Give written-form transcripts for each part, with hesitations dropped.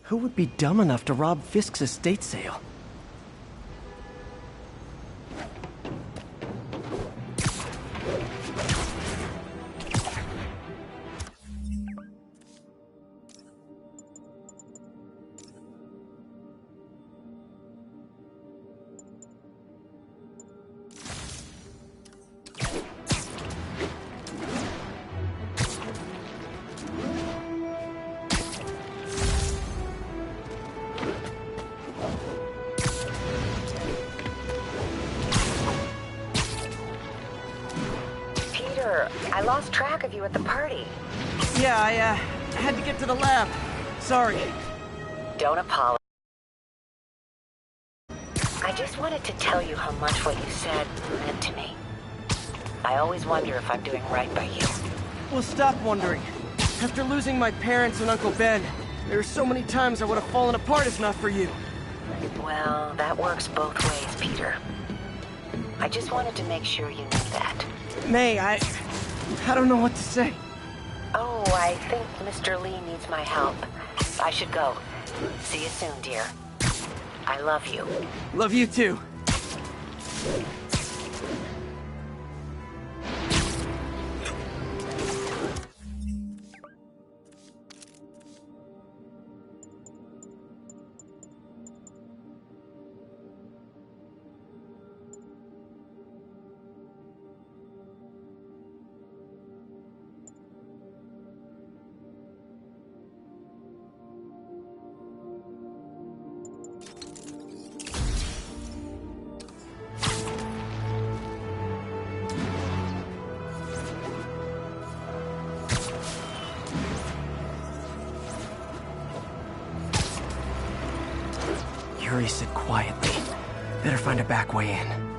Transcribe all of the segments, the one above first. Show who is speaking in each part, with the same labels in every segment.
Speaker 1: Who would be dumb enough to rob Fisk's estate sale?
Speaker 2: I lost track of you at the party.
Speaker 1: Yeah, I had to get to the lab. Sorry.
Speaker 2: Don't apologize. I just wanted to tell you how much what you said meant to me. I always wonder if I'm doing right by you.
Speaker 1: Well, stop wondering. After losing my parents and Uncle Ben, there were so many times I would have fallen apart if not for you.
Speaker 2: Well, that works both ways, Peter. I just wanted to make sure you knew that.
Speaker 1: May, I don't know what to say.
Speaker 2: Oh, I think Mr. Lee needs my help. I should go. See you soon, dear. I love you.
Speaker 1: Love you too. Yuri said quietly. Better find a back way in.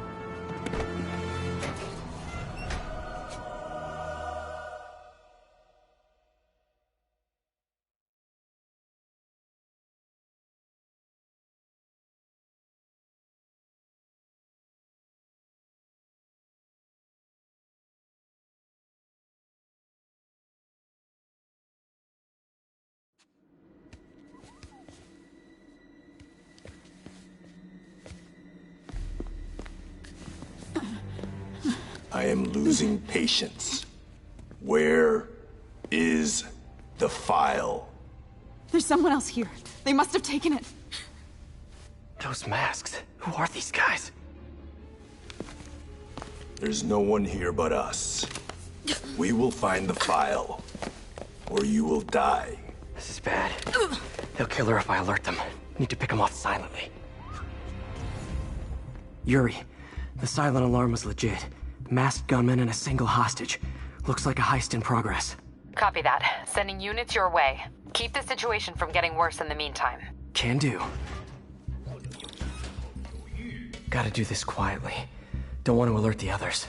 Speaker 3: I am losing patience. Where is the file?
Speaker 4: There's someone else here. They must have taken it.
Speaker 1: Those masks. Who are these guys?
Speaker 3: There's no one here but us. We will find the file, or you will die.
Speaker 1: This is bad. They'll kill her if I alert them. Need to pick them off silently. Yuri, the silent alarm was legit. Masked gunmen and a single hostage. Looks like a heist in progress.
Speaker 5: Copy that. Sending units your way. Keep the situation from getting worse in the meantime.
Speaker 1: Can do. Gotta do this quietly. Don't want to alert the others.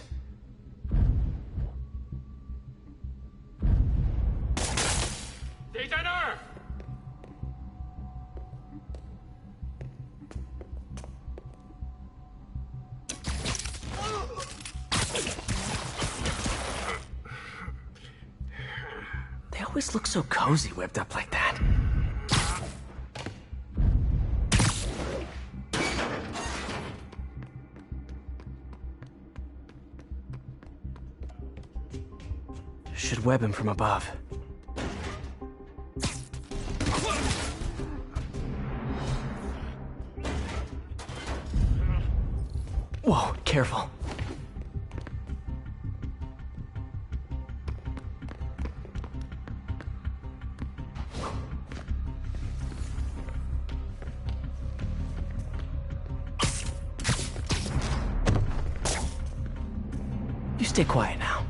Speaker 1: They always look so cozy whipped up like that. Should web him from above. Whoa, careful. You stay quiet now.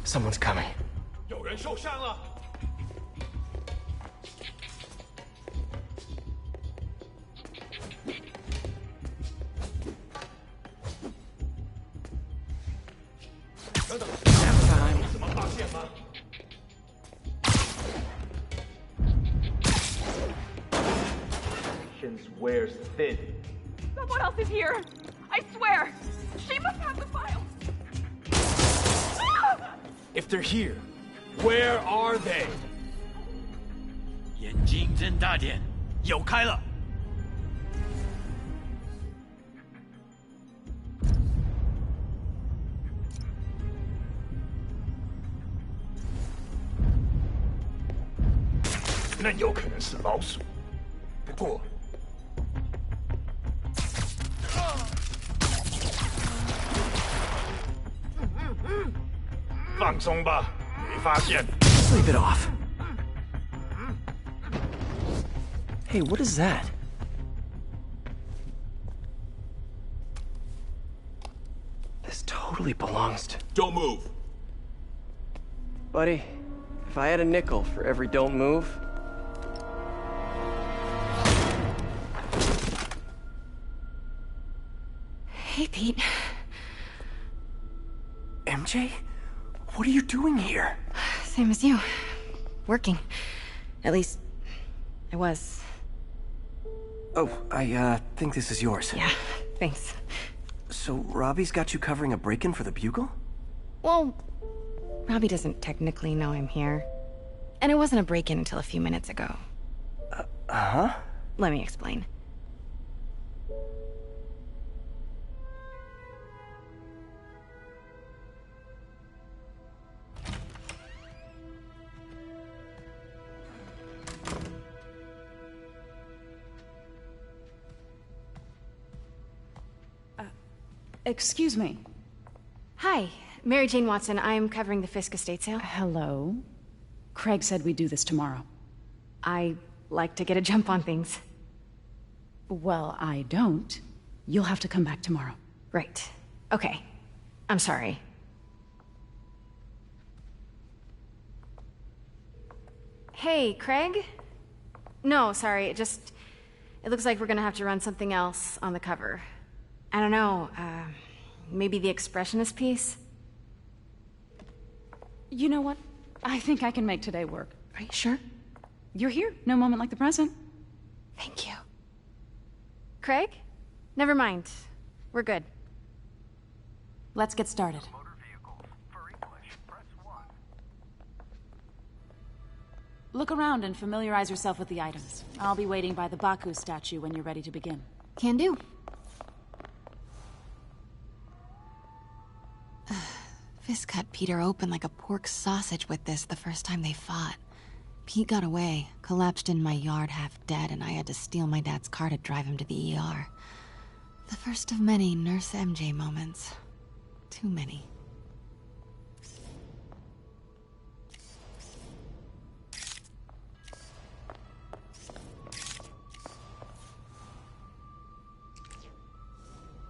Speaker 1: Someone's coming. Nap time.
Speaker 6: Where's Finn?
Speaker 4: Someone else is here! I swear! She must have the file!
Speaker 6: If they're here, where are they?
Speaker 7: 眼睛睁大点，有开了。
Speaker 3: 那有可能是老鼠，不过放松吧，没发现。
Speaker 1: Sleep it off. Hey, what is that? This totally belongs to...
Speaker 3: Don't move.
Speaker 1: Buddy, if I had a nickel for every don't move...
Speaker 4: Hey, Pete.
Speaker 1: MJ? What are you doing here?
Speaker 8: Same as you. Working. At least, I was.
Speaker 1: Oh, I think this is yours.
Speaker 8: Yeah, thanks.
Speaker 1: So, Robbie's got you covering a break-in for the Bugle?
Speaker 8: Well, Robbie doesn't technically know I'm here. And it wasn't a break-in until a few minutes ago.
Speaker 1: Uh-huh?
Speaker 8: Let me explain.
Speaker 4: Excuse me.
Speaker 8: Hi, Mary Jane Watson. I'm covering the Fisk estate sale.
Speaker 4: Hello. Craig said we'd do this tomorrow.
Speaker 8: I like to get a jump on things.
Speaker 4: Well, I don't. You'll have to come back tomorrow.
Speaker 8: Right. Okay. I'm sorry. Hey, Craig? No, sorry, it looks like we're gonna have to run something else on the cover. I don't know, maybe the expressionist piece?
Speaker 4: You know what? I think I can make today work.
Speaker 8: Are you sure?
Speaker 4: You're here. No moment like the present.
Speaker 8: Thank you. Craig? Never mind. We're good.
Speaker 4: Let's get started. Look around and familiarize yourself with the items. I'll be waiting by the Baku statue when you're ready to begin.
Speaker 8: Can do. Fisk cut Peter open like a pork sausage with this the first time they fought. Pete got away, collapsed in my yard half dead, and I had to steal my dad's car to drive him to the ER. The first of many Nurse MJ moments. Too many.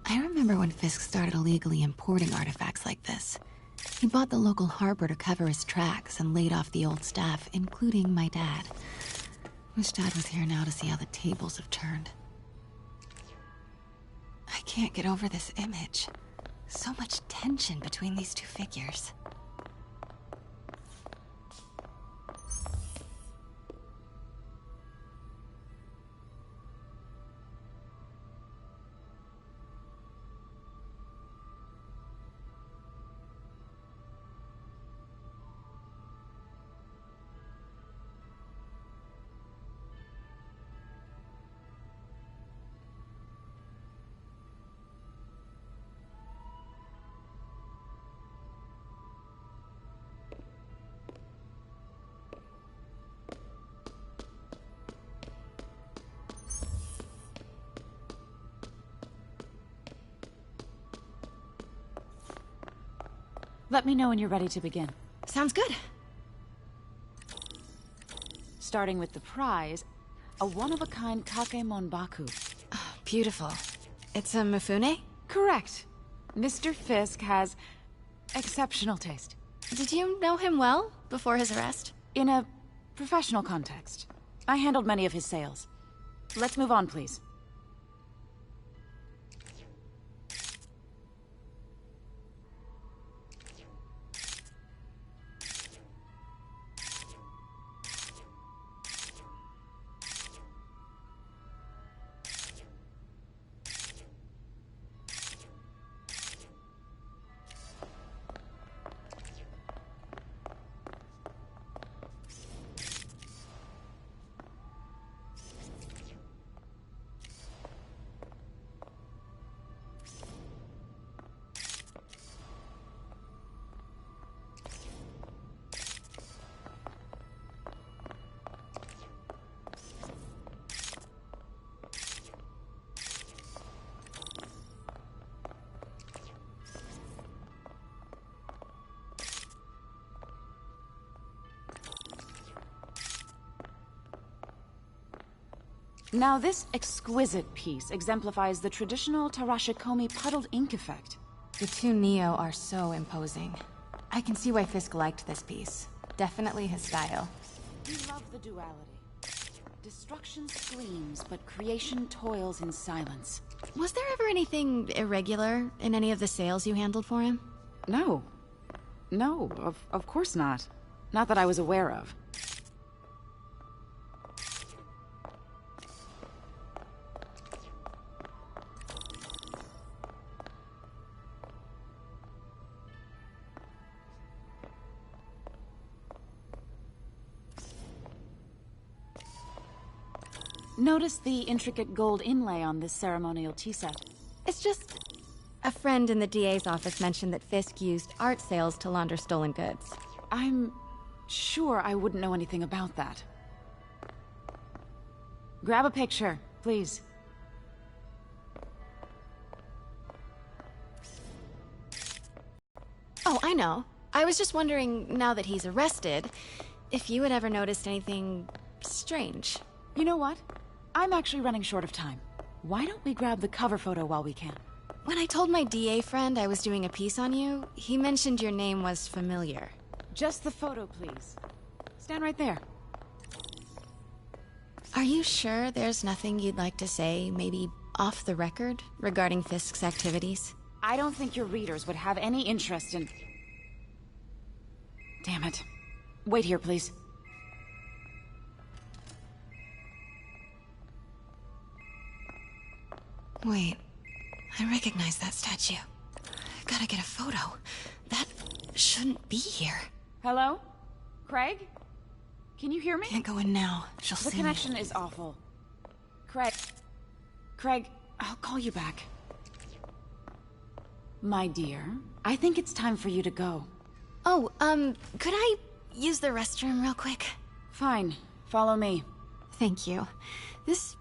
Speaker 8: I remember when Fisk started illegally importing artifacts like this. He bought the local harbor to cover his tracks and laid off the old staff, including my dad. Wish Dad was here now to see how the tables have turned. I can't get over this image. So much tension between these two figures.
Speaker 4: Let me know when you're ready to begin.
Speaker 8: Sounds good.
Speaker 4: Starting with the prize, a one-of-a-kind Kakemon Baku.
Speaker 8: Oh, beautiful. It's a Mifune?
Speaker 4: Correct. Mr. Fisk has exceptional taste.
Speaker 8: Did you know him well before his arrest?
Speaker 4: In a professional context. I handled many of his sales. Let's move on, please. Now this exquisite piece exemplifies the traditional Tarashikomi puddled ink effect.
Speaker 8: The two Neo are so imposing. I can see why Fisk liked this piece. Definitely his style.
Speaker 4: We love the duality. Destruction screams, but creation toils in silence.
Speaker 8: Was there ever anything irregular in any of the sales you handled for him?
Speaker 4: No. No, of course not. Not that I was aware of. Notice the intricate gold inlay on this ceremonial tea set.
Speaker 8: It's just... a friend in the DA's office mentioned that Fisk used art sales to launder stolen goods.
Speaker 4: I'm sure I wouldn't know anything about that. Grab a picture, please.
Speaker 8: Oh, I know. I was just wondering, now that he's arrested, if you had ever noticed anything strange.
Speaker 4: You know what? I'm actually running short of time. Why don't we grab the cover photo while we can?
Speaker 8: When I told my DA friend I was doing a piece on you, he mentioned your name was familiar.
Speaker 4: Just the photo, please. Stand right there.
Speaker 8: Are you sure there's nothing you'd like to say, maybe off the record, regarding Fisk's activities?
Speaker 4: I don't think your readers would have any interest in... Damn it. Wait here, please.
Speaker 8: Wait, I recognize that statue. Gotta get a photo. That shouldn't be here.
Speaker 4: Hello? Craig? Can you hear me?
Speaker 8: Can't go in now. She'll
Speaker 4: The
Speaker 8: see me.
Speaker 4: connection is awful. Craig, I'll call you back. My dear, I think it's time for you to go.
Speaker 8: Oh, could I use the restroom real quick?
Speaker 4: Fine. Follow me.
Speaker 8: Thank you. This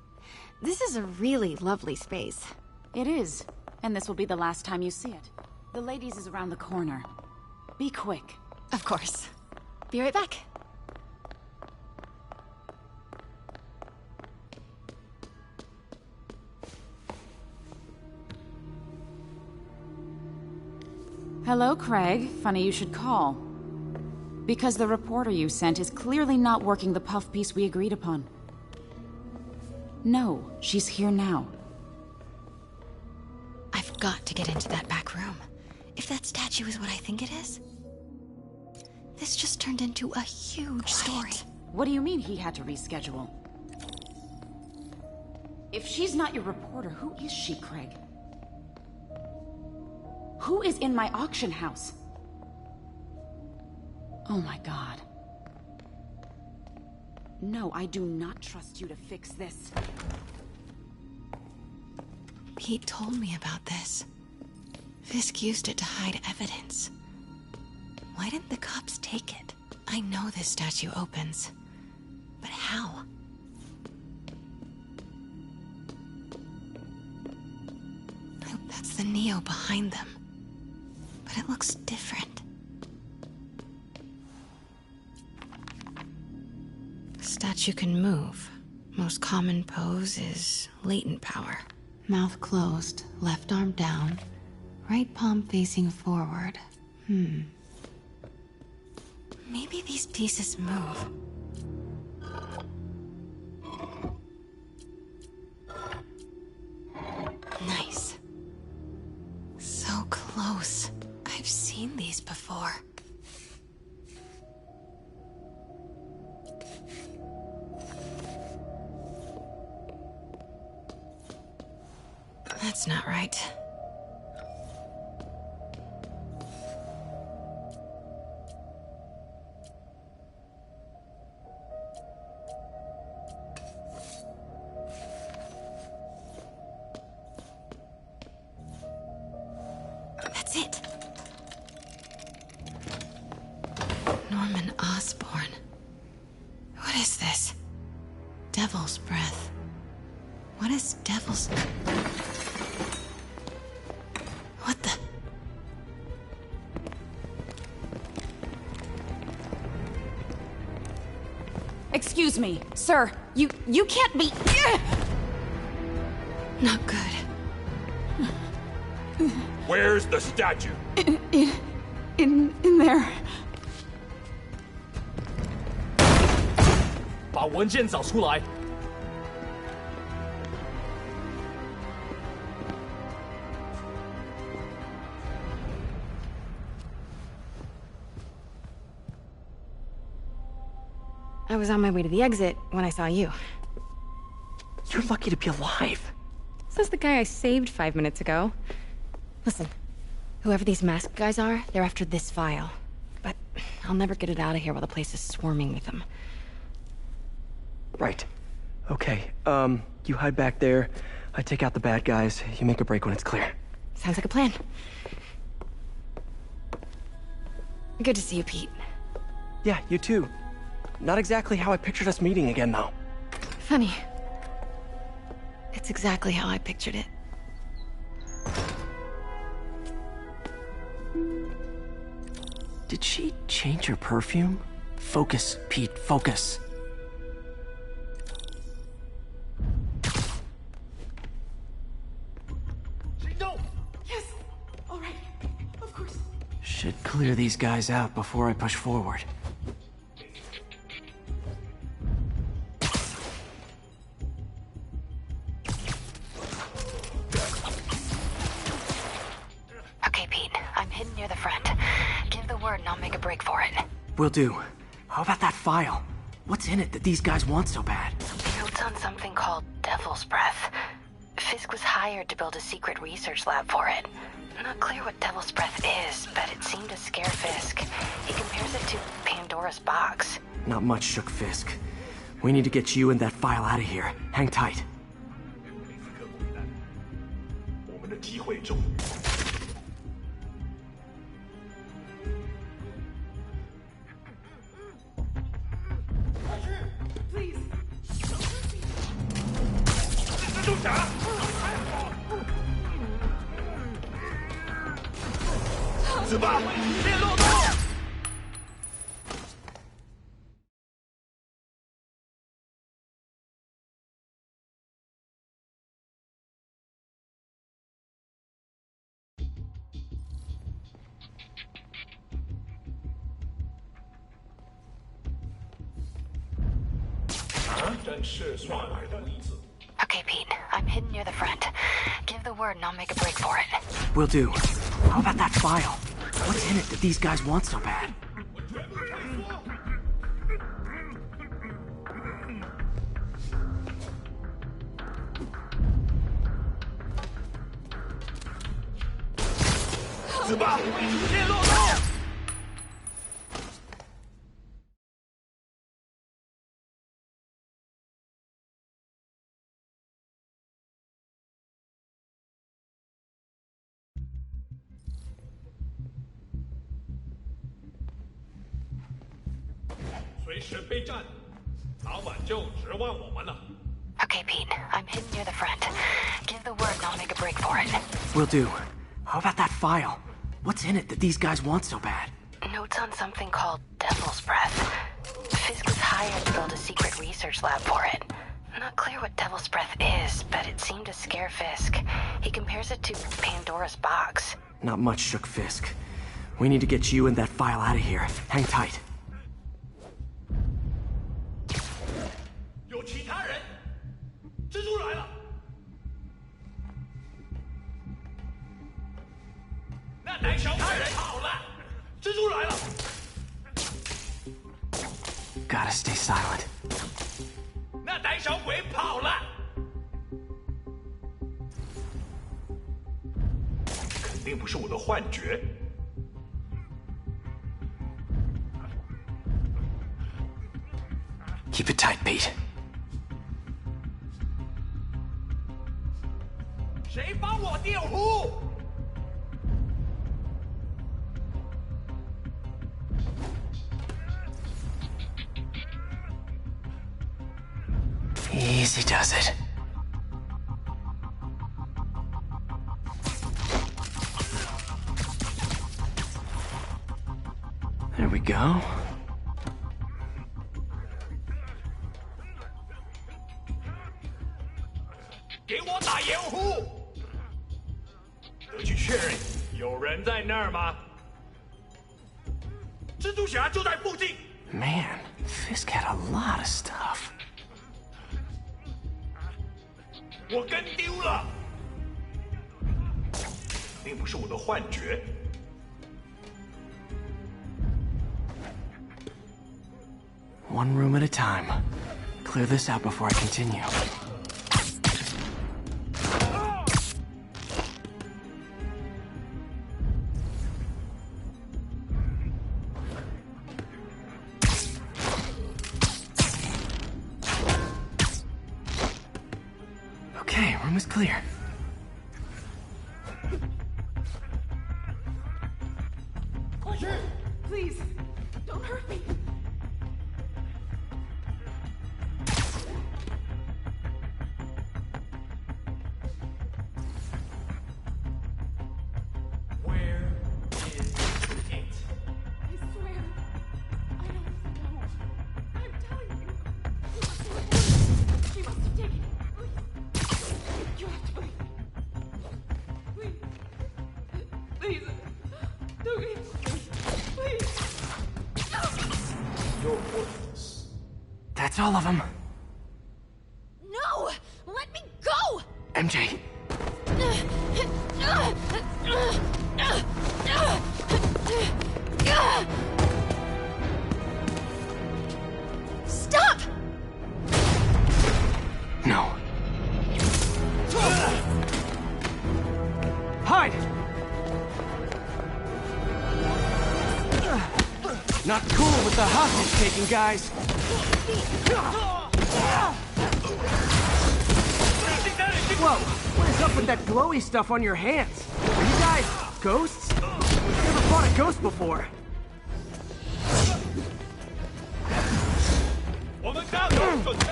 Speaker 8: is a really lovely space.
Speaker 4: It is. And this will be the last time you see it. The ladies is around the corner. Be quick.
Speaker 8: Of course. Be right back.
Speaker 4: Hello, Craig. Funny you should call. Because the reporter you sent is clearly not working the puff piece we agreed upon. No, she's here now.
Speaker 8: I've got to get into that back room. If that statue is what I think it is, this just turned into a huge story.
Speaker 4: What do you mean he had to reschedule? If she's not your reporter, who is she, Craig? Who is in my auction house? Oh my god. No, I do not trust you to fix this.
Speaker 8: Pete told me about this. Fisk used it to hide evidence. Why didn't the cops take it? I know this statue opens. But how? I hope that's the Neo behind them. But it looks different. Statue can move. Most common pose is latent power. Mouth closed, left arm down, right palm facing forward. Maybe these pieces move. Nice. So close. I've seen these before. That's not right. That's it. Norman Osborn. What is this? Devil's breath. What is devil's... What the...
Speaker 4: Excuse me, sir. You can't be...
Speaker 8: Not good.
Speaker 6: Where's the statue?
Speaker 4: In there.
Speaker 6: 把文件找出来。
Speaker 8: I was on my way to the exit when I saw you.
Speaker 1: You're lucky to be alive.
Speaker 8: Says the guy I saved 5 minutes ago. Listen, whoever these masked guys are, they're after this file. But I'll never get it out of here while the place is swarming with them.
Speaker 1: Right. Okay, you hide back there. I take out the bad guys. You make a break when it's clear.
Speaker 8: Sounds like a plan. Good to see you, Pete.
Speaker 1: Yeah, you too. Not exactly how I pictured us meeting again, though.
Speaker 8: Funny. It's exactly how I pictured it.
Speaker 1: Did she change her perfume? Focus, Pete, focus.
Speaker 4: Yes. All right. Of course.
Speaker 1: Should clear these guys out before I push forward.
Speaker 2: Okay, Pete. I'm hidden near the front. Give the word and I'll make a break for it.
Speaker 1: Will do. How about that file? What's in it that these guys want so bad?
Speaker 2: Notes on something called Devil's Breath. Fisk was hired to build a secret research lab for it. Not clear what Devil's Breath is, but it seemed to scare Fisk. He compares it to Pandora's box.
Speaker 1: Not much shook Fisk. We need to get you and that file out of here. Hang tight.
Speaker 3: 我们的机会中。
Speaker 6: 住手！
Speaker 3: 子弹，
Speaker 6: 别落动！
Speaker 3: 真是算来的例子。
Speaker 2: Okay, Pete. I'm hidden near the front. Give the word and I'll make a break for it.
Speaker 1: Will do. How about that file? What's in it that these guys want so bad?
Speaker 2: Okay, Pete. I'm hidden near the front. Give the word and I'll make a break for it.
Speaker 1: Will do. How about that file? What's in it that these guys want so bad?
Speaker 2: Notes on something called Devil's Breath. Fisk was hired to build a secret research lab for it. Not clear what Devil's Breath is, but it seemed to scare Fisk. He compares it to Pandora's box.
Speaker 1: Not much shook Fisk. We need to get you and that file out of here. Hang tight.
Speaker 6: 有其他人！蜘蛛来了！那胆小鬼跑了！蜘蛛来了！
Speaker 1: Gotta stay silent.
Speaker 6: 那胆小鬼跑了！
Speaker 3: 肯定不是我的幻觉。
Speaker 1: Keep it tight, Pete.
Speaker 6: 谁帮我电呼？
Speaker 1: Easy does it. There we go.
Speaker 6: 给我打掩护！得去确认，有人在那儿吗？蜘蛛侠就在附近。
Speaker 1: Man, Fisk had a lot of stuff.
Speaker 6: 我跟丢了，并不是我的幻觉。
Speaker 1: One room at a time. Clear this out before I continue. Okay, room is clear.
Speaker 4: Please, don't hurt me.
Speaker 6: Where is it?
Speaker 4: I swear, I don't know. I'm telling you. She must have taken it. Please. You have to believe me. Please. Please. Don't leave me. Please.
Speaker 6: You're worthless.
Speaker 1: That's all of them.
Speaker 8: No! Let me go!
Speaker 1: MJ,
Speaker 8: Stop!
Speaker 1: no. Hide! Not cool with the hostage-taking, guys. Whoa, what is up with that glowy stuff on your hands? Are you guys ghosts? Never fought a ghost before.
Speaker 6: 我们刚有准备。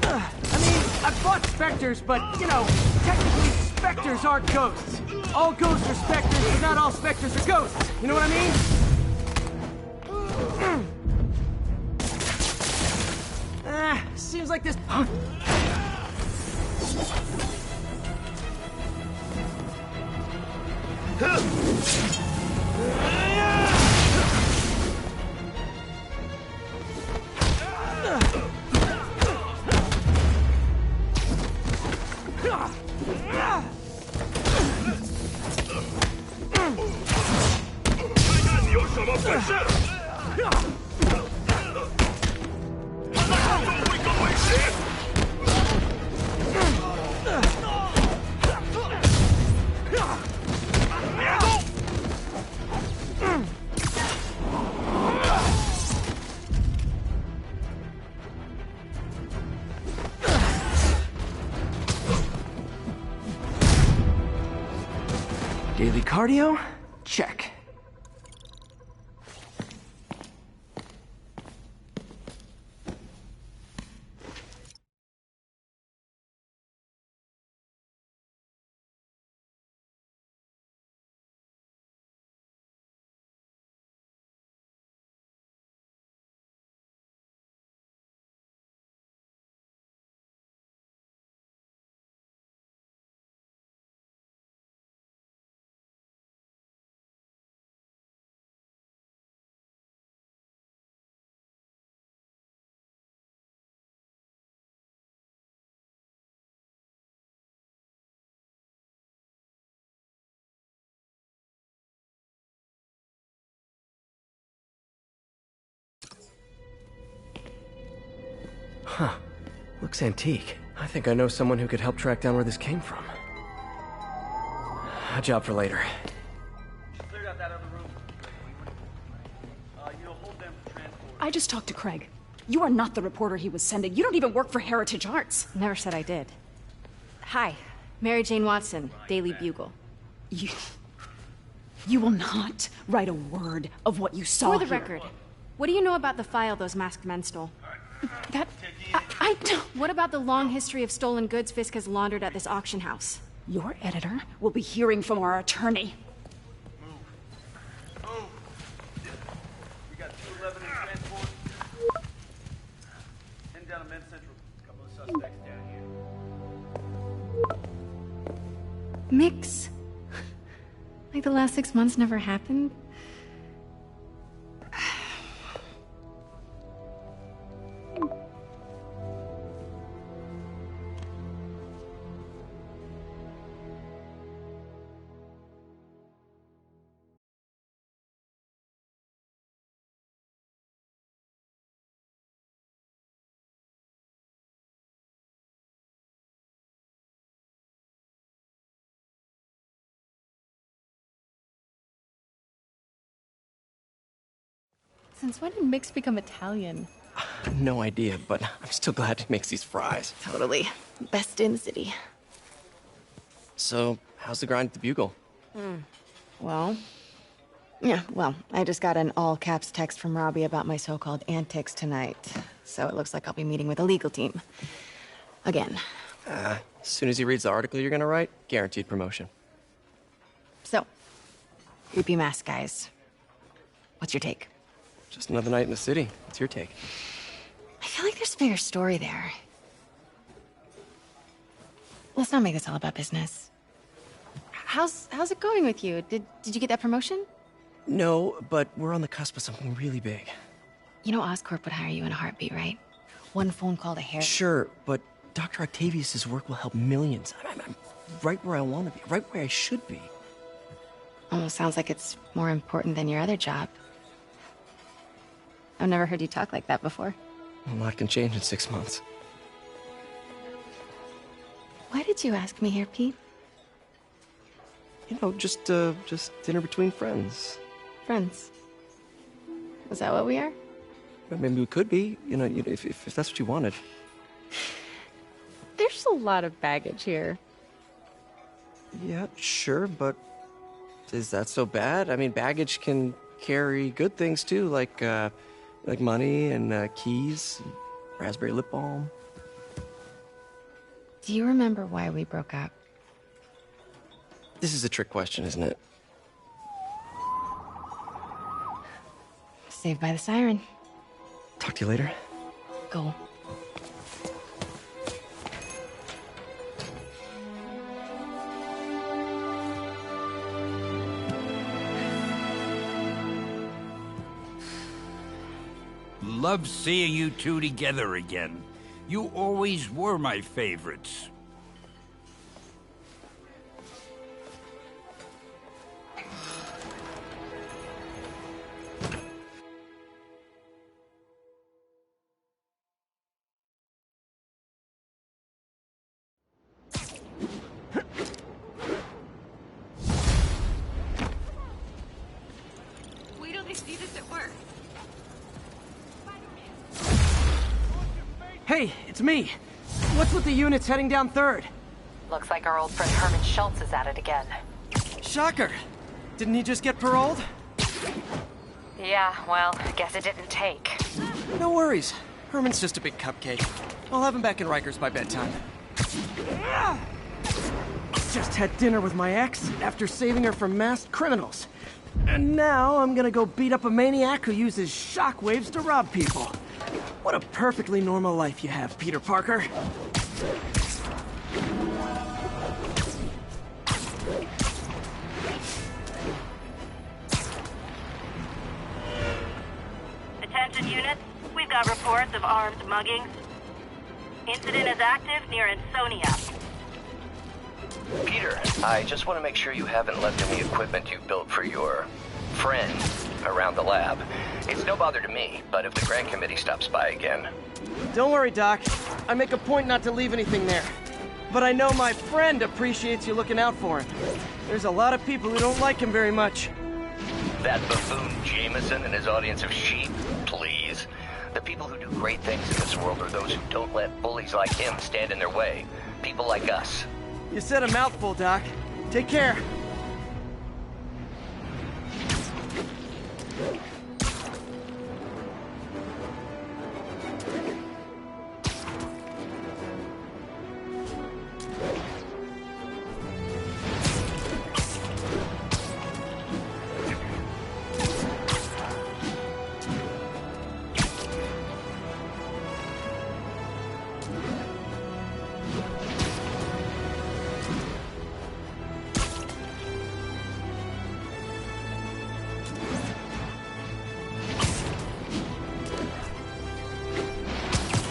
Speaker 1: I mean, I've fought specters, but, you know, technically specters aren't ghosts. All ghosts are specters, but not all specters are ghosts. You know what I mean? Seems like this... Huh? Daily cardio? Check. Huh. Looks antique. I think I know someone who could help track down where this came from. A job for later.
Speaker 7: Cleared out that other room. You'll hold them for transport.
Speaker 9: I just talked to Craig. You are not the reporter he was sending. You don't even work for Heritage Arts.
Speaker 10: Never said I did. Hi, Mary Jane Watson, Daily Bugle.
Speaker 9: You will not write a word of what you saw
Speaker 10: For the
Speaker 9: here.
Speaker 10: record, what do you know about the file those masked men stole?
Speaker 9: That... I don't...
Speaker 10: What about the long history of stolen goods Fisk has laundered at this auction house?
Speaker 9: Your editor will be hearing from our attorney.
Speaker 7: Move. We got 211 in transport. Heading down to Men's Central. A couple of suspects down here.
Speaker 10: Mix. Like the last 6 months never happened? Since when did Mix become Italian?
Speaker 11: No idea, but I'm still glad he makes these fries.
Speaker 10: Totally. Best in the city.
Speaker 11: So, how's the grind at the Bugle?
Speaker 8: Well, I just got an all-caps text from Robbie about my so-called antics tonight. So it looks like I'll be meeting with the legal team. Again.
Speaker 11: As soon as he reads the article you're gonna write, guaranteed promotion.
Speaker 8: So, creepy mask guys. What's your take?
Speaker 11: Just another night in the city. What's your take?
Speaker 8: I feel like there's a bigger story there. Let's not make this all about business. How's it going with you? Did you get that promotion?
Speaker 11: No, but we're on the cusp of something really big.
Speaker 8: You know Oscorp would hire you in a heartbeat, right? One phone call to Harry.
Speaker 11: Sure, but Dr. Octavius' work will help millions. I'm right where I want to be, right where I should be.
Speaker 8: Almost sounds like it's more important than your other job. I've never heard you talk like that before.
Speaker 11: A lot can change in 6 months.
Speaker 8: Why did you ask me here, Pete?
Speaker 11: You know, just dinner between friends.
Speaker 8: Friends. Is that what we are?
Speaker 11: Well, maybe we could be, if that's what you wanted.
Speaker 10: There's a lot of baggage here.
Speaker 11: Yeah, sure, but is that so bad? I mean, baggage can carry good things too, like money and keys, and raspberry lip balm.
Speaker 8: Do you remember why we broke up?
Speaker 11: This is a trick question, isn't it?
Speaker 8: Saved by the siren.
Speaker 11: Talk to you later.
Speaker 8: Go.
Speaker 12: Love seeing you two together again. You always were my favorites.
Speaker 4: Wait till they see this at work.
Speaker 1: Hey, it's me. What's with the units heading down 3rd?
Speaker 5: Looks like our old friend Herman Schultz is at it again.
Speaker 1: Shocker. Didn't he just get paroled?
Speaker 5: Yeah, well, guess it didn't take.
Speaker 1: No worries. Herman's just a big cupcake. I'll have him back in Rikers by bedtime. Just had dinner with my ex after saving her from masked criminals. And now I'm gonna go beat up a maniac who uses shockwaves to rob people. What a perfectly normal life you have, Peter Parker.
Speaker 13: Attention units, we've got reports of armed muggings. Incident is active near Ansonia.
Speaker 14: Peter, I just want to make sure you haven't left any equipment you built for your friend around the lab. It's no bother to me, but if the grant committee stops by again...
Speaker 1: Don't worry, Doc. I make a point not to leave anything there. But I know my friend appreciates you looking out for him. There's a lot of people who don't like him very much.
Speaker 14: That buffoon Jameson and his audience of sheep? Please. The people who do great things in this world are those who don't let bullies like him stand in their way. People like us.
Speaker 1: You said a mouthful, Doc. Take care.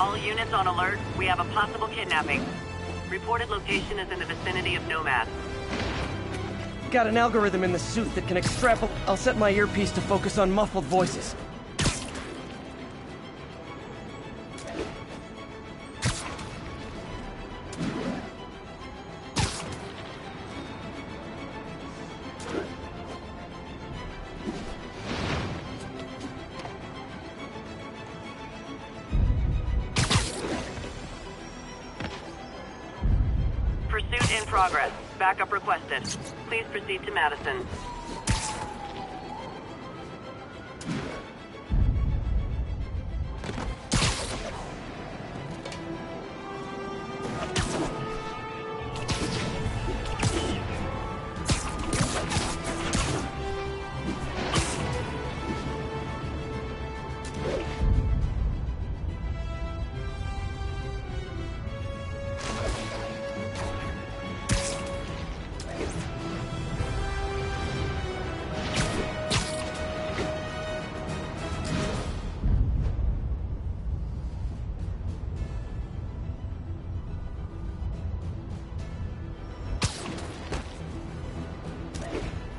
Speaker 13: All units on alert. We have a possible kidnapping. Reported location is in the vicinity of Nomad.
Speaker 1: Got an algorithm in the suit that can extrapolate. I'll set my earpiece to focus on muffled voices.
Speaker 13: Pursuit in progress. Backup requested. Please proceed to Madison.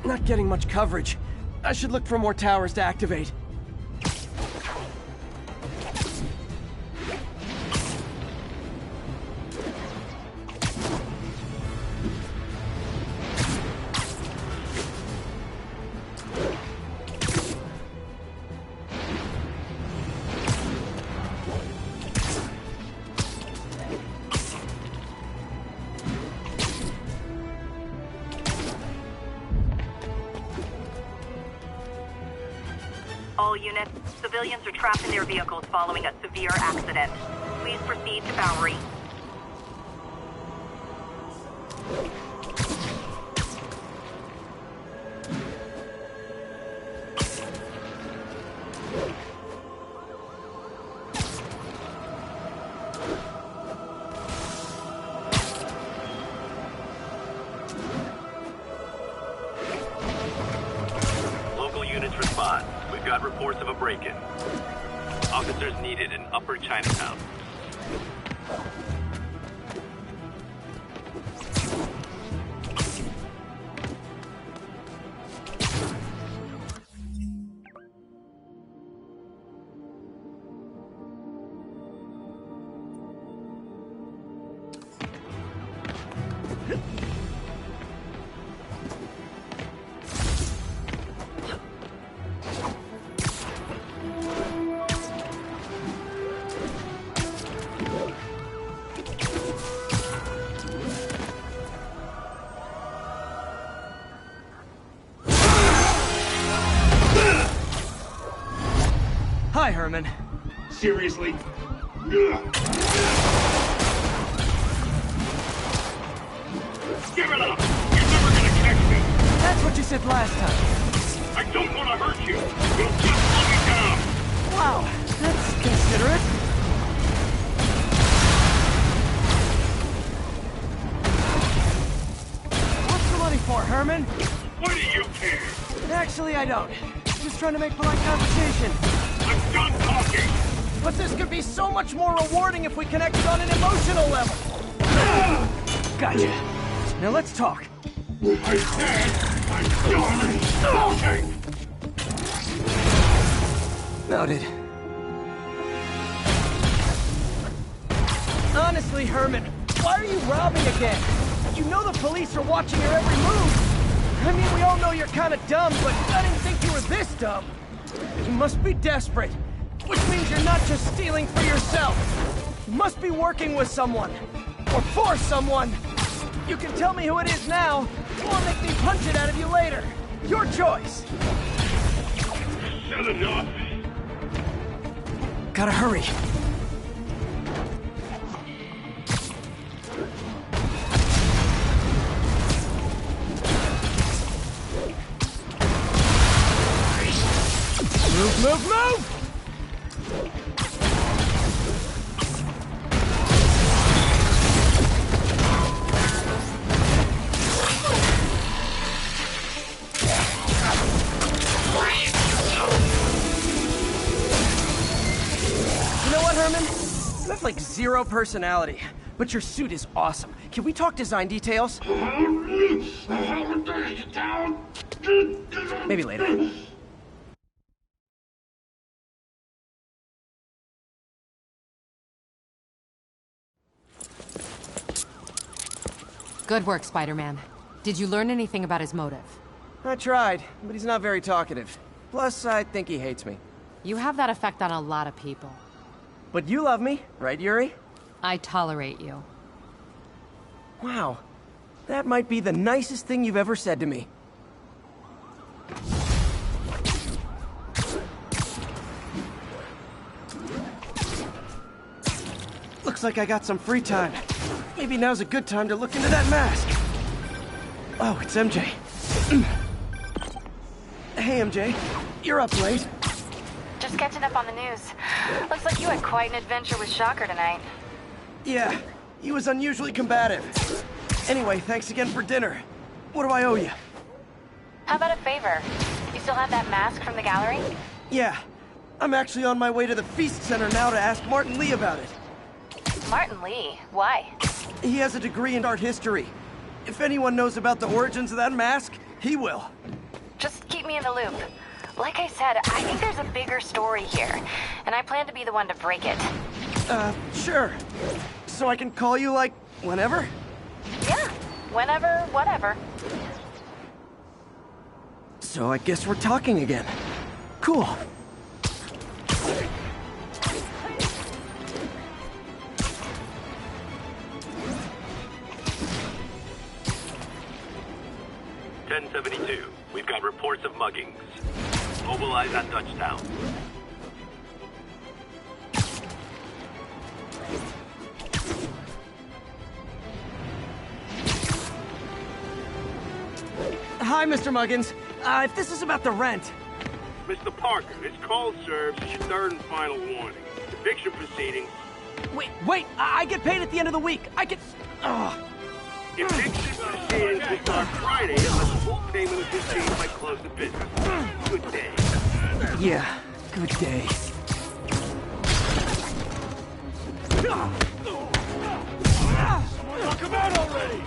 Speaker 1: Not getting much coverage. I should look for more towers to activate.
Speaker 13: All units, civilians are trapped in their vehicles following a severe accident. Please proceed to Bowery.
Speaker 15: Local units respond. We've got reports of a break-in. Officers needed in Upper Chinatown.
Speaker 1: Hi, Herman.
Speaker 16: Seriously?
Speaker 1: Give
Speaker 16: it up! You're never gonna catch me!
Speaker 1: That's what you said last time.
Speaker 16: I don't want to hurt you! You'll just slow me down!
Speaker 1: Wow, that's considerate. What's the money for, Herman?
Speaker 16: What do you care?
Speaker 1: Actually, I don't. Just trying to make polite conversation.
Speaker 16: I'm done talking!
Speaker 1: But this could be so much more rewarding if we connected on an emotional level. Gotcha. Now let's talk.
Speaker 16: I said I'm done talking!
Speaker 1: Noted. Honestly, Herman, why are you robbing again? You know the police are watching your every move. I mean, we all know you're kind of dumb, but I didn't think you were this dumb. You must be desperate, which means you're not just stealing for yourself. You must be working with someone, or for someone. You can tell me who it is now, or make me punch it out of you later. Your choice.
Speaker 16: Said enough.
Speaker 1: Gotta hurry. Move, move, move! You know what, Herman? You have like zero personality, but your suit is awesome. Can we talk design details? Maybe later.
Speaker 5: Good work, Spider-Man. Did you learn anything about his motive?
Speaker 1: I tried, but he's not very talkative. Plus, I think he hates me.
Speaker 5: You have that effect on a lot of people.
Speaker 1: But you love me, right, Yuri?
Speaker 5: I tolerate you.
Speaker 1: Wow. That might be the nicest thing you've ever said to me. Looks like I got some free time. Maybe now's a good time to look into that mask. Oh, it's MJ. Hey, MJ. You're up late.
Speaker 2: Just catching up on the news. Looks like you had quite an adventure with Shocker tonight.
Speaker 1: Yeah, he was unusually combative. Anyway, thanks again for dinner. What do I owe you?
Speaker 2: How about a favor? You still have that mask from the gallery?
Speaker 1: Yeah, I'm actually on my way to the Feast Center now to ask Martin Lee about it.
Speaker 2: Martin Lee? Why?
Speaker 1: He has a degree in art history. If anyone knows about the origins of that mask, he will.
Speaker 2: Just keep me in the loop. Like I said, I think there's a bigger story here, and I plan to be the one to break it.
Speaker 1: Sure. So I can call you, like, whenever?
Speaker 2: Yeah, whenever, whatever.
Speaker 1: So I guess we're talking again. Cool.
Speaker 15: "1072, we've got reports of muggings. Mobilize on Dutchtown."
Speaker 1: Hi, Mr. Muggins. If this is about the rent...
Speaker 16: Mr. Parker, this call serves as your third and final warning. Eviction proceedings.
Speaker 1: Wait! I get paid at the end of the week. I get...
Speaker 16: Eviction proceedings will start Friday unless full payment is received by close of business. Good day.
Speaker 1: Yeah, good day.
Speaker 16: Knock him out already!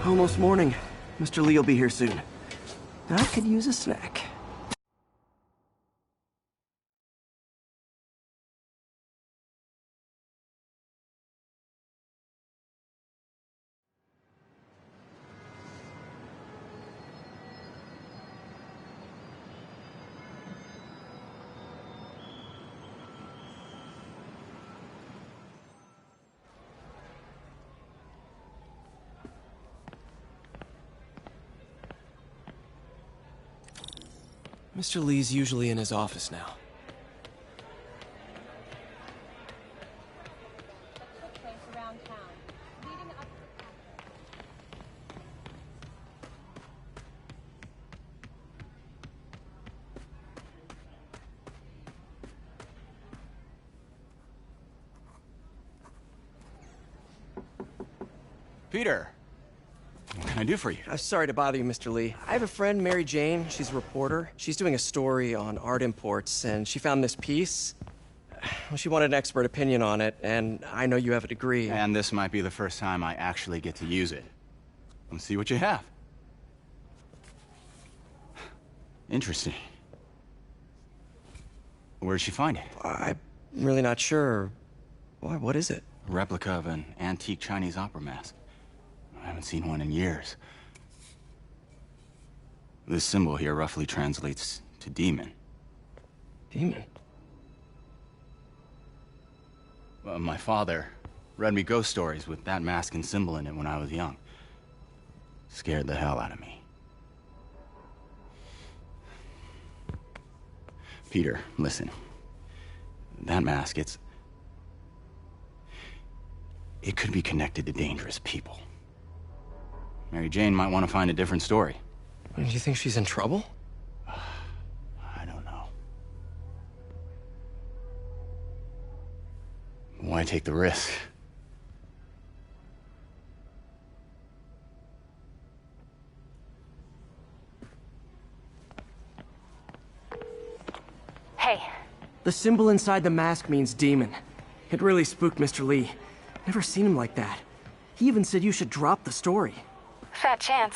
Speaker 1: Almost morning. Mr. Lee will be here soon. I could use a snack. Mr. Lee's usually in his office now.
Speaker 17: Peter, what can I do for you?
Speaker 11: Sorry to bother you, Mr. Lee. I have a friend, Mary Jane. She's a reporter. She's doing a story on art imports, and she found this piece. Well, she wanted an expert opinion on it, and I know you have a degree.
Speaker 17: And this might be the first time I actually get to use it. Let's see what you have. Interesting. Where did she find it?
Speaker 11: I'm really not sure. Why, what is it?
Speaker 17: A replica of an antique Chinese opera mask. I haven't seen one in years. This symbol here roughly translates to demon.
Speaker 11: Demon?
Speaker 17: Well, my father read me ghost stories with that mask and symbol in it when I was young. Scared the hell out of me. Peter, listen. That mask, it could be connected to dangerous people. Mary Jane might want to find a different story.
Speaker 11: Do you think she's in trouble?
Speaker 17: I don't know. Why take the risk?
Speaker 5: Hey.
Speaker 1: The symbol inside the mask means demon. It really spooked Mr. Lee. Never seen him like that. He even said you should drop the story.
Speaker 2: Fat chance.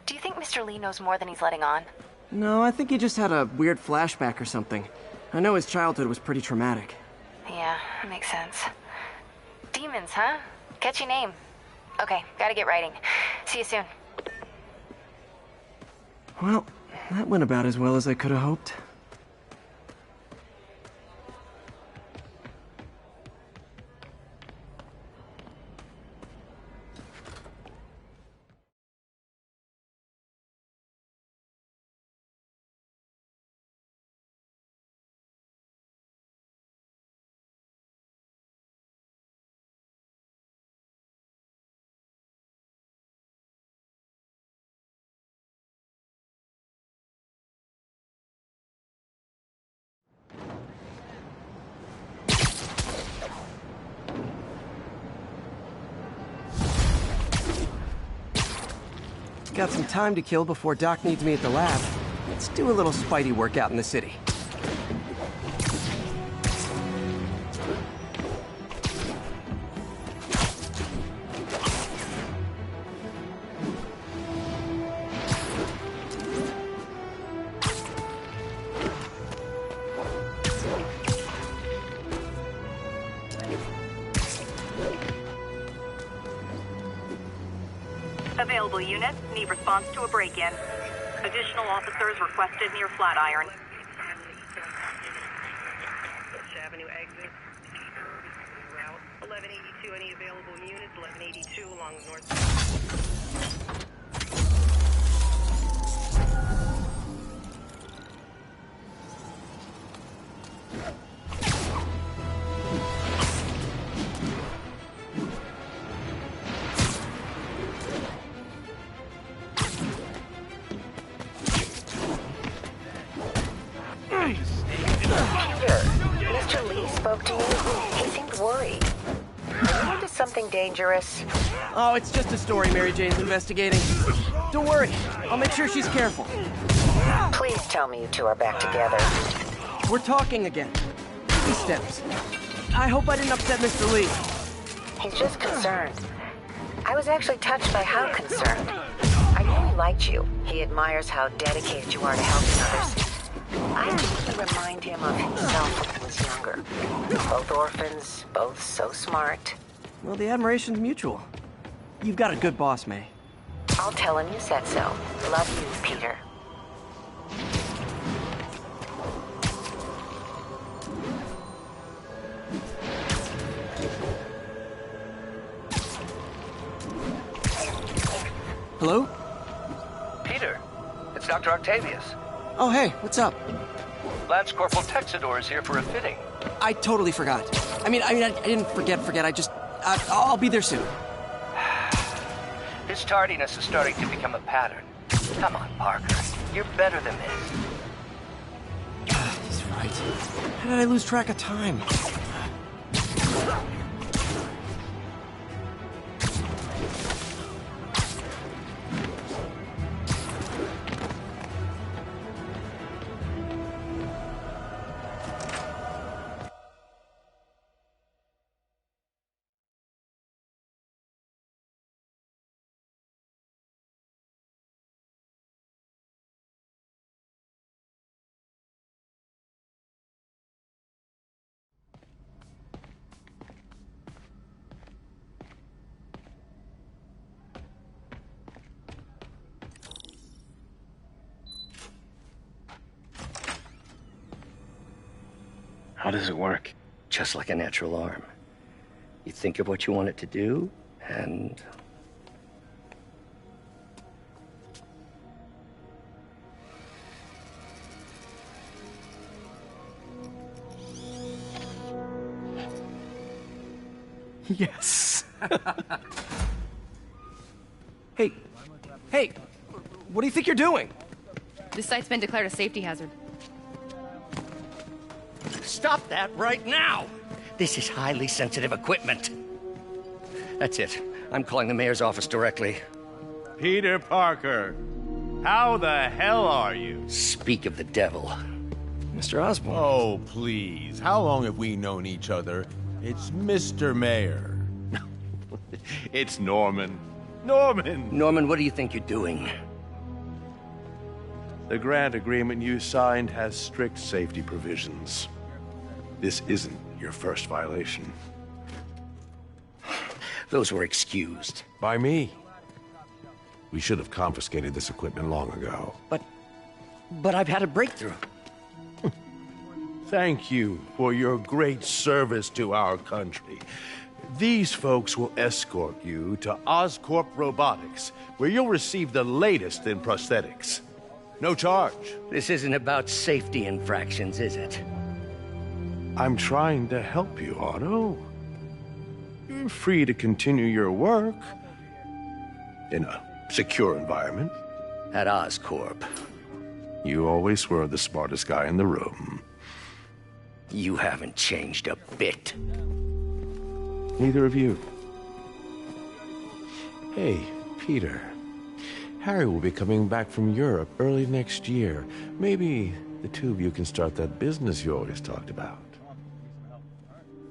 Speaker 2: Do you think Mr. Lee knows more than he's letting on?
Speaker 1: No, I think he just had a weird flashback or something. I know his childhood was pretty traumatic.
Speaker 2: Yeah, makes sense. Demons, huh? Catchy name. Okay, gotta get writing. See you soon.
Speaker 1: Well, that went about as well as I could have hoped. Got some time to kill before Doc needs me at the lab. Let's do a little Spidey workout in the city.
Speaker 13: Available units need response to a break-in. Additional officers requested near Flatiron.
Speaker 18: Avenue exit. Route 1182. Any available units? 1182 along the north.
Speaker 2: Mr. Lee spoke to you. He seemed worried. Are you into something dangerous?
Speaker 1: Oh, it's just a story Mary Jane's investigating. Don't worry, I'll make sure she's careful.
Speaker 2: Please tell me you two are back together.
Speaker 1: We're talking again. Baby steps. I hope I didn't upset Mr. Lee.
Speaker 2: He's just concerned. I was actually touched by how concerned. I knew he liked you. He admires how dedicated you are to helping others. I need to remind him of himself when he was younger. Both orphans, both so smart.
Speaker 1: Well, the admiration's mutual. You've got a good boss, May.
Speaker 2: I'll tell him you said so. Love you, Peter.
Speaker 1: Hello?
Speaker 19: Peter, it's Dr. Octavius.
Speaker 1: Oh, hey, what's up?
Speaker 19: Lance Corporal Texador is here for a fitting.
Speaker 1: I totally forgot. I didn't forget. I'll be there soon.
Speaker 19: His tardiness is starting to become a pattern. Come on, Parker. You're better than this.
Speaker 1: He's right. How did I lose track of time?
Speaker 19: does it work? Just like a natural arm. You think of what you want it to do, and...
Speaker 1: Yes. Hey, what do you think you're doing?
Speaker 10: This site's been declared a safety hazard.
Speaker 19: Stop that right now! This is highly sensitive equipment. That's it. I'm calling the mayor's office directly.
Speaker 7: Peter Parker, how the hell are you?
Speaker 19: Speak of the devil.
Speaker 1: Mr. Osborn.
Speaker 20: Oh, please. How long have we known each other? It's Mr. Mayor.
Speaker 7: It's Norman. Norman!
Speaker 19: Norman, what do you think you're doing?
Speaker 6: The grant agreement you signed has strict safety provisions. This isn't your first violation.
Speaker 19: Those were excused.
Speaker 6: By me. We should have confiscated this equipment long ago.
Speaker 19: But I've had a breakthrough.
Speaker 6: Thank you for your great service to our country. These folks will escort you to Oscorp Robotics, where you'll receive the latest in prosthetics. No charge.
Speaker 19: This isn't about safety infractions, is it?
Speaker 6: I'm trying to help you, Otto. You're free to continue your work in a secure environment.
Speaker 19: At Oscorp.
Speaker 6: You always were the smartest guy in the room.
Speaker 19: You haven't changed a bit.
Speaker 6: Neither of you. Hey, Peter. Harry will be coming back from Europe early next year. Maybe the two of you can start that business you always talked about.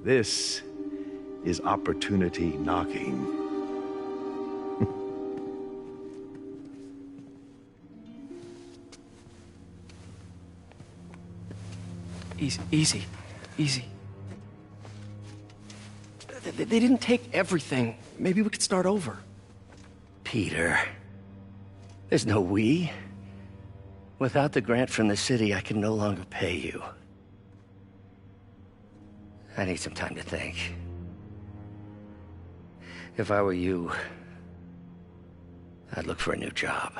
Speaker 6: This is opportunity knocking.
Speaker 1: Easy. They didn't take everything. Maybe we could start over.
Speaker 19: Peter, there's no we. Without the grant from the city, I can no longer pay you. I need some time to think. If I were you, I'd look for a new job.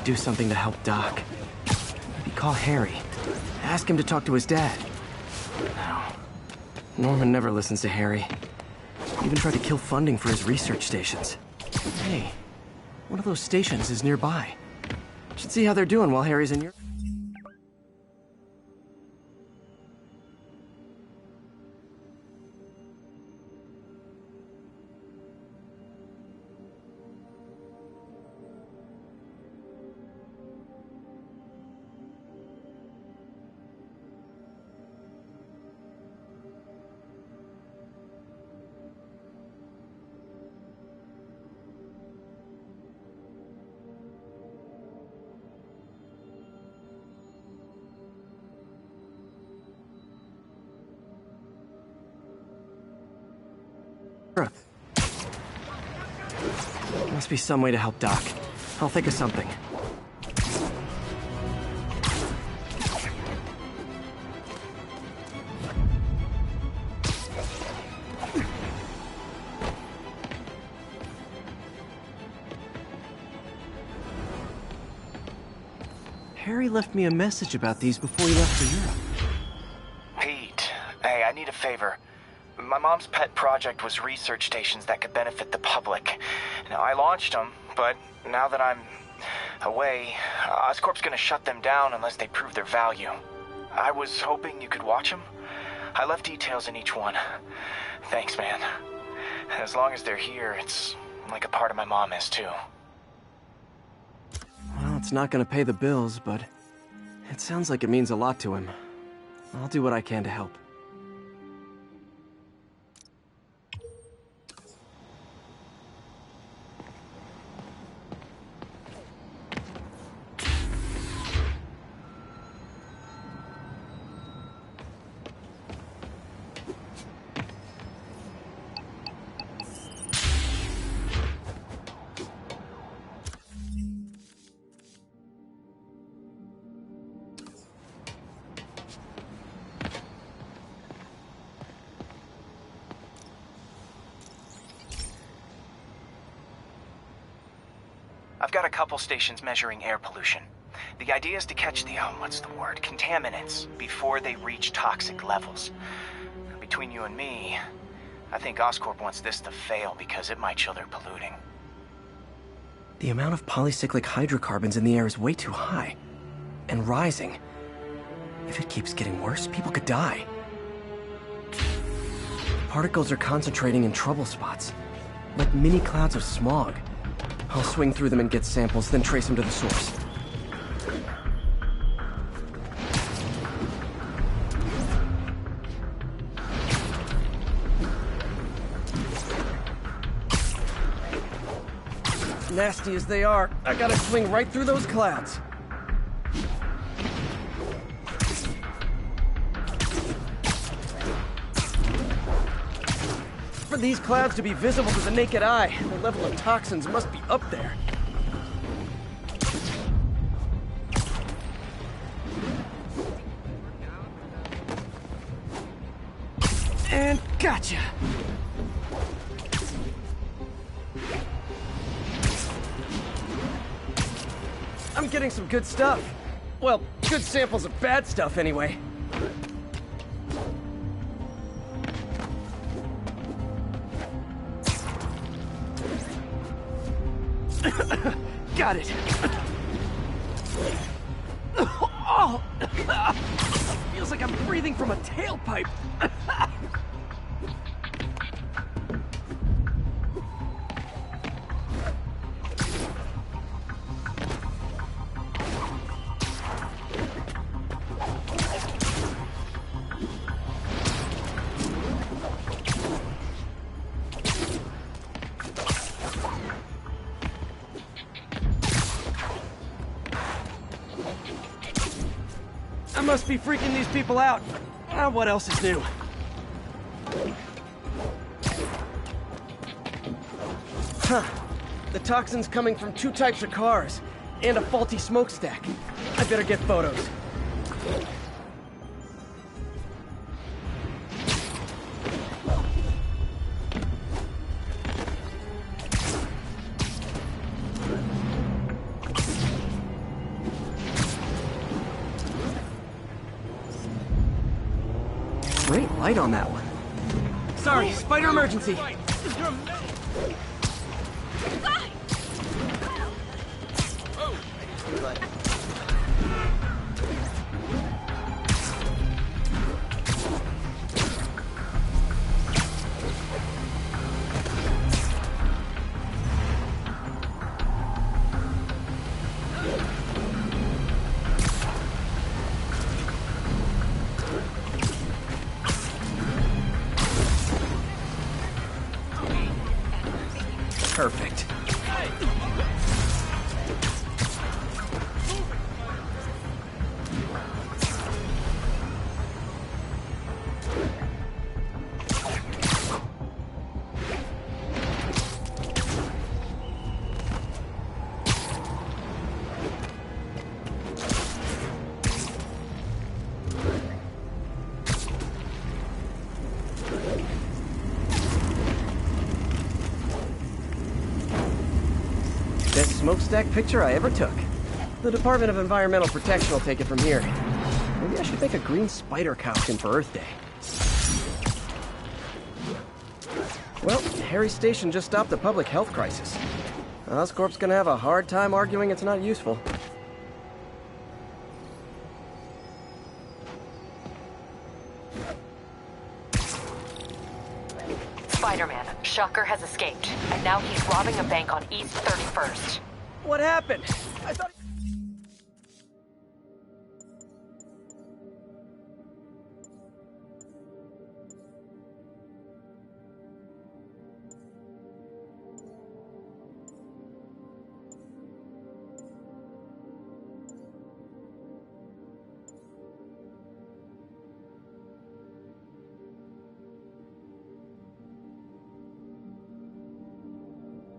Speaker 1: Do something to help Doc. Maybe call Harry. Ask him to talk to his dad. No. Norman never listens to Harry. He even tried to kill funding for his research stations. Hey, one of those stations is nearby. Should see how they're doing while Harry's in Europe. Must be some way to help Doc. I'll think of something. Harry left me a message about these before he left for Europe.
Speaker 21: Pete, hey, I need a favor. My mom's pet project was research stations that could benefit the public. Now, I launched them, but now that I'm away, Oscorp's gonna shut them down unless they prove their value. I was hoping you could watch them. I left details in each one. Thanks, man. As long as they're here, it's like a part of my mom is, too.
Speaker 1: Well, it's not gonna pay the bills, but It sounds like it means a lot to him. I'll do what I can to help.
Speaker 21: I've got a couple stations measuring air pollution. The idea is to catch the, contaminants before they reach toxic levels. Between you and me, I think Oscorp wants this to fail because it might show they're polluting.
Speaker 1: The amount of polycyclic hydrocarbons in the air is way too high. And rising. If it keeps getting worse, people could die. Particles are concentrating in trouble spots, like mini clouds of smog. I'll swing through them and get samples, then trace them to the source. Nasty as they are, I gotta swing right through those clouds. For these clouds to be visible to the naked eye, the level of toxins must be up there. And gotcha! I'm getting some good stuff. Well, good samples of bad stuff anyway. Got it. Oh, feels like I'm breathing from a tailpipe. I must be freaking these people out. What else is new? Huh. The toxin's coming from 2 types of cars, and a faulty smokestack. I better get photos. Great light on that one. Sorry, spider emergency. Perfect. Best smokestack picture I ever took. The Department of Environmental Protection will take it from here. Maybe I should make a green spider costume for Earth Day. Well, Harry's station just stopped a public health crisis. Oscorp's gonna have a hard time arguing it's not useful.
Speaker 5: Spiderman, Shocker has escaped, and now he's robbing a bank on East 31st.
Speaker 1: What happened? I thought...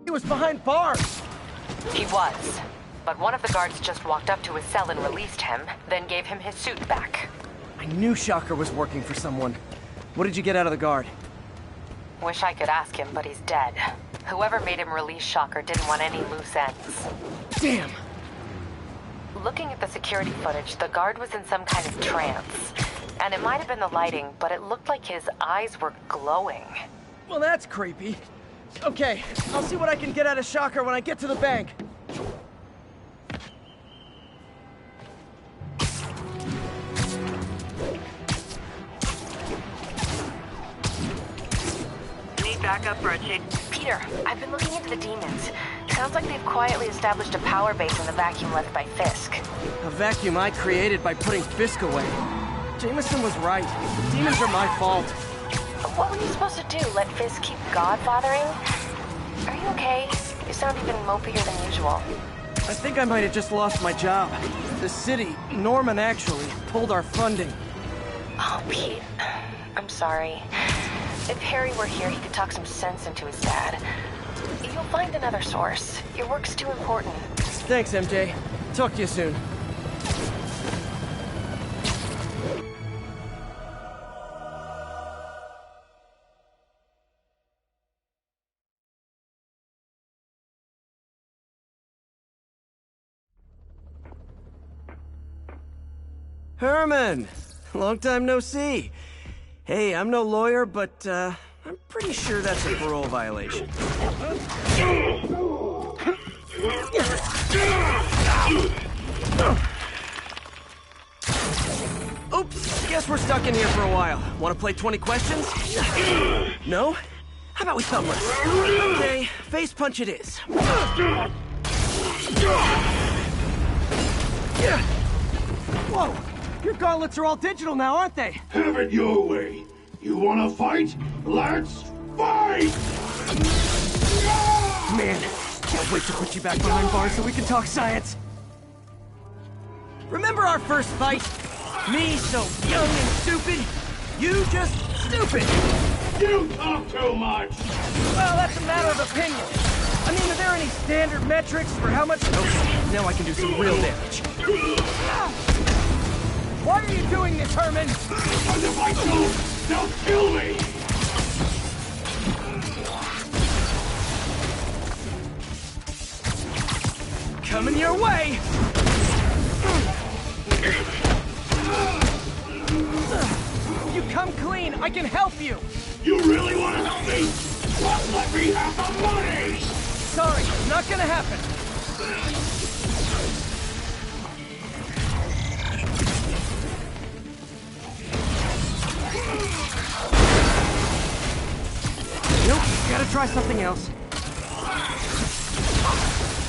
Speaker 1: He was behind bars.
Speaker 5: He was. But one of the guards just walked up to his cell and released him, then gave him his suit back.
Speaker 1: I knew Shocker was working for someone. What did you get out of the guard?
Speaker 5: Wish I could ask him, but he's dead. Whoever made him release Shocker didn't want any loose ends.
Speaker 1: Damn!
Speaker 5: Looking at the security footage, the guard was in some kind of trance. And it might have been the lighting, but it looked like his eyes were glowing.
Speaker 1: Well, that's creepy. Okay, I'll see what I can get out of Shocker when I get to the bank.
Speaker 13: Need backup for a chase.
Speaker 2: Peter, I've been looking into the demons. Sounds like they've quietly established a power base in the vacuum left by Fisk.
Speaker 1: A vacuum I created by putting Fisk away. Jameson was right. The demons are my fault.
Speaker 2: What were you supposed to do? Let Fisk keep godfathering? Are you okay? You sound even mopier than usual.
Speaker 1: I think I might have just lost my job. The city, Norman actually, pulled our funding.
Speaker 2: Oh, Pete. I'm sorry. If Harry were here, he could talk some sense into his dad. You'll find another source. Your work's too important.
Speaker 1: Thanks, MJ. Talk to you soon. Herman! Long time no see. Hey, I'm no lawyer, but, I'm pretty sure that's a parole violation. Oops, guess we're stuck in here for a while. Want to play 20 questions? No? How about we thumb wrestle? Okay, face punch it is. Whoa! Your gauntlets are all digital now, aren't they?
Speaker 3: Have it your way. You wanna fight? Let's fight!
Speaker 1: Man, can't wait to put you back behind bars so we can talk science. Remember our first fight? Me so young and stupid, you just stupid.
Speaker 3: You talk too much.
Speaker 1: Well, that's a matter of opinion. I mean, are there any standard metrics for how much? Okay, now I can do some real damage. Why are you doing this, Herman?
Speaker 3: Because if I don't, they'll kill me!
Speaker 1: Coming your way! You come clean, I can help you!
Speaker 3: You really want to help me? Just let me have the money!
Speaker 1: Sorry, not gonna happen. Nope, gotta try something else.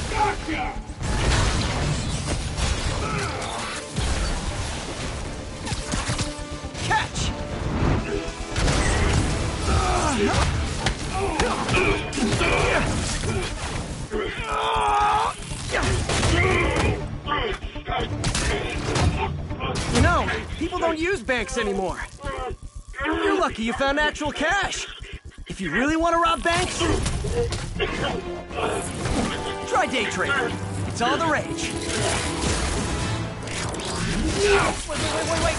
Speaker 3: Gotcha!
Speaker 1: Catch! You know, people don't use banks anymore. You're lucky you found actual cash. If you really want to rob banks, try day trading. It's all the rage. Wait.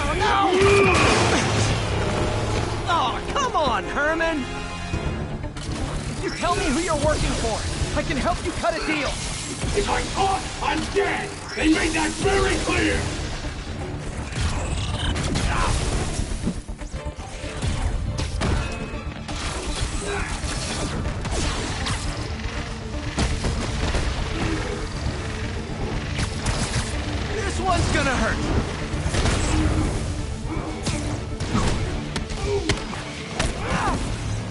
Speaker 1: Oh, no! Oh, come on, Herman! You tell me who you're working for. I can help you cut a deal.
Speaker 3: If I talk, I'm dead! They made that very clear!
Speaker 1: This one's gonna hurt.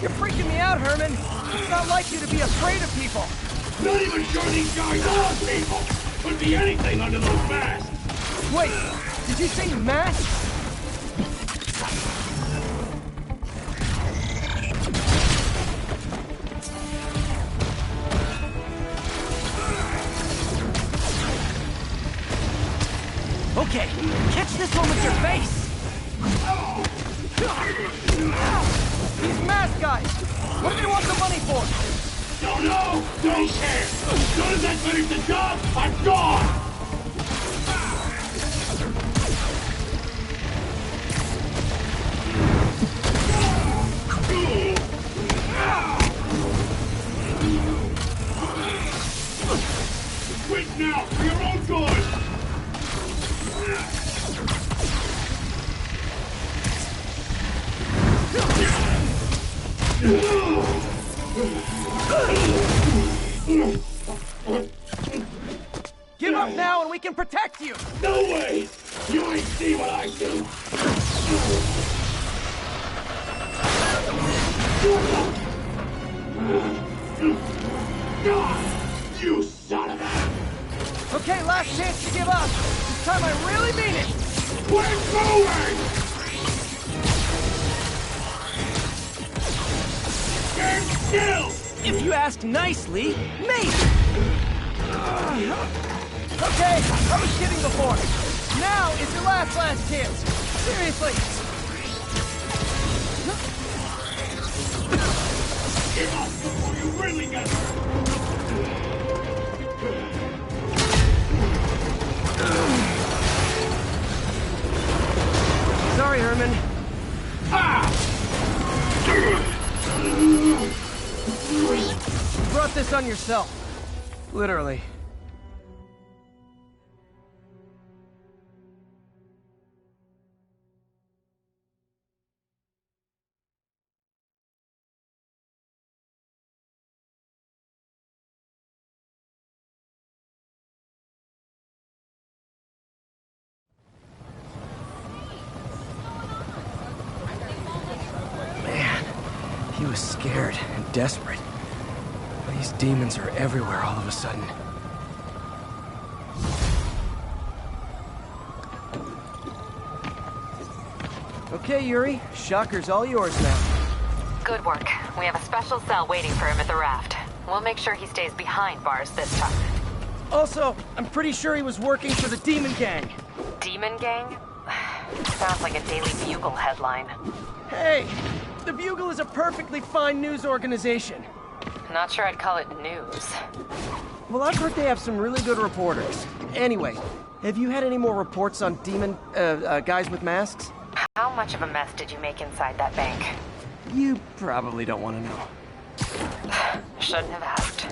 Speaker 1: You're freaking me out, Herman. It's not like you to be afraid of people.
Speaker 3: Not even sure these guys are people! Could be anything under those masks!
Speaker 1: Wait, did you say masks? Okay, catch this one with your face! These mask guys! What do they want the money for?
Speaker 3: Don't know! Don't care! As soon as I finish the job, I'm gone! Quit now, for your own good!
Speaker 1: Give up now and we can protect you!
Speaker 3: No way! You ain't see what I do! You son of a...
Speaker 1: Okay, last chance to give up. This time I really mean it!
Speaker 3: We're moving! Stand still!
Speaker 1: If you ask nicely, maybe! Okay, I was kidding before. Now is your last chance. Seriously.
Speaker 3: Give up before you really get hurt!
Speaker 1: Sorry, Herman. You brought this on yourself. Literally. He was scared and desperate. These demons are everywhere all of a sudden. Okay, Yuri. Shocker's all yours now.
Speaker 5: Good work. We have a special cell waiting for him at the raft. We'll make sure he stays behind bars this time.
Speaker 1: Also, I'm pretty sure he was working for the Demon Gang.
Speaker 5: Demon Gang? Sounds like a Daily Bugle headline.
Speaker 1: Hey! The Bugle is a perfectly fine news organization.
Speaker 5: Not sure I'd call it news.
Speaker 1: Well, I've heard they have some really good reporters. Anyway, have you had any more reports on demon, guys with masks?
Speaker 5: How much of a mess did you make inside that bank?
Speaker 1: You probably don't want to know.
Speaker 5: Shouldn't have asked.